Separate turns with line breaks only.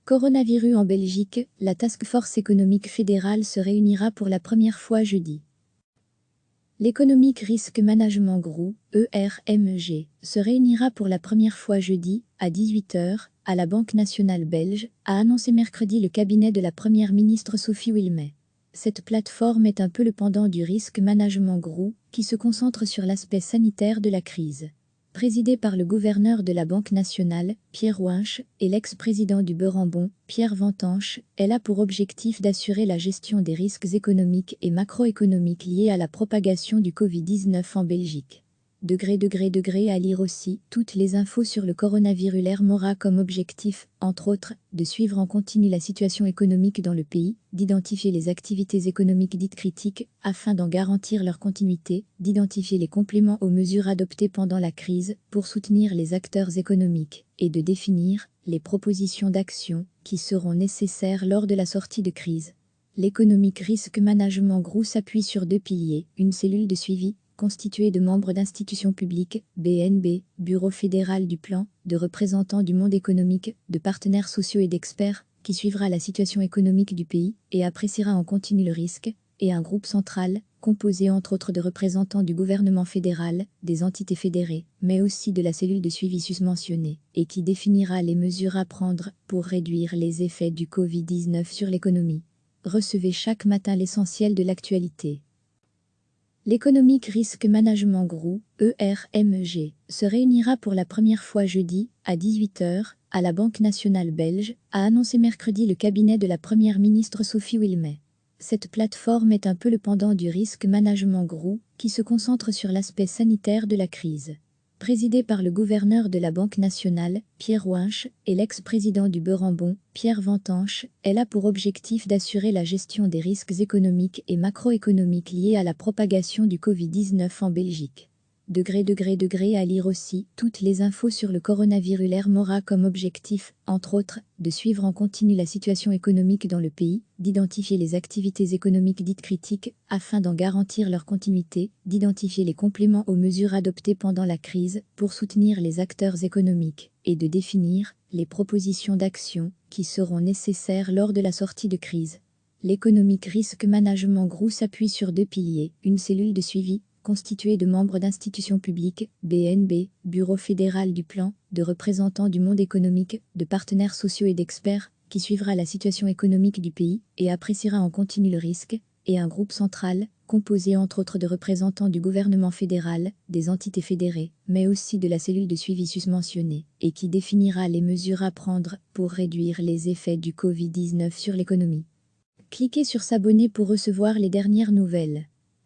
Coronavirus en Belgique, la Task Force économique fédérale se réunira pour la première fois jeudi. L'Economic Risk Management Group, ERMG, se réunira pour la première fois jeudi, à 18 h, à la Banque nationale belge, a annoncé mercredi le cabinet de la première ministre Sophie Wilmès. Cette plateforme est un peu le pendant du Risk Management Group, qui se concentre sur l'aspect sanitaire de la crise. Présidée par le gouverneur de la Banque nationale, Pierre Winch, et l'ex-président du Beurambon, Pierre Vantanche, elle a pour objectif d'assurer la gestion des risques économiques et macroéconomiques liés à la propagation du Covid-19 en Belgique. À lire aussi, toutes les infos sur le coronavirus. L'ERM aura comme objectif, entre autres, de suivre en continu la situation économique dans le pays, d'identifier les activités économiques dites critiques, afin d'en garantir leur continuité, d'identifier les compléments aux mesures adoptées pendant la crise, pour soutenir les acteurs économiques, et de définir les propositions d'action qui seront nécessaires lors de la sortie de crise. L'Economic Risk Management Group s'appuie sur deux piliers, une cellule de suivi, constituée de membres d'institutions publiques, BNB, Bureau fédéral du plan, de représentants du monde économique, de partenaires sociaux et d'experts, qui suivra la situation économique du pays et appréciera en continu le risque, et un groupe central, composé entre autres de représentants du gouvernement fédéral, des entités fédérées, mais aussi de la cellule de suivi susmentionnée, et qui définira les mesures à prendre pour réduire les effets du Covid-19 sur l'économie. Recevez chaque matin l'essentiel de l'actualité. L'Economic Risk Management Group, ERMG, se réunira pour la première fois jeudi, à 18 h, à la Banque nationale belge, a annoncé mercredi le cabinet de la première ministre Sophie Wilmès. Cette plateforme est un peu le pendant du Risk Management Group, qui se concentre sur l'aspect sanitaire de la crise. Présidée par le gouverneur de la Banque nationale, Pierre Winch, et l'ex-président du Beurambon, Pierre Vantanche, elle a pour objectif d'assurer la gestion des risques économiques et macroéconomiques liés à la propagation du Covid-19 en Belgique. À lire aussi, toutes les infos sur le coronavirus. L'ERM aura comme objectif, entre autres, de suivre en continu la situation économique dans le pays, d'identifier les activités économiques dites critiques, afin d'en garantir leur continuité, d'identifier les compléments aux mesures adoptées pendant la crise, pour soutenir les acteurs économiques, et de définir les propositions d'action qui seront nécessaires lors de la sortie de crise. L'Economic Risk Management Group s'appuie sur deux piliers, une cellule de suivi, constituée de membres d'institutions publiques, BNB, Bureau fédéral du plan, de représentants du monde économique, de partenaires sociaux et d'experts, qui suivra la situation économique du pays et appréciera en continu le risque, et un groupe central, composé entre autres de représentants du gouvernement fédéral, des entités fédérées, mais aussi de la cellule de suivi susmentionnée, et qui définira les mesures à prendre pour réduire les effets du Covid-19 sur l'économie. Cliquez sur s'abonner pour recevoir les dernières nouvelles.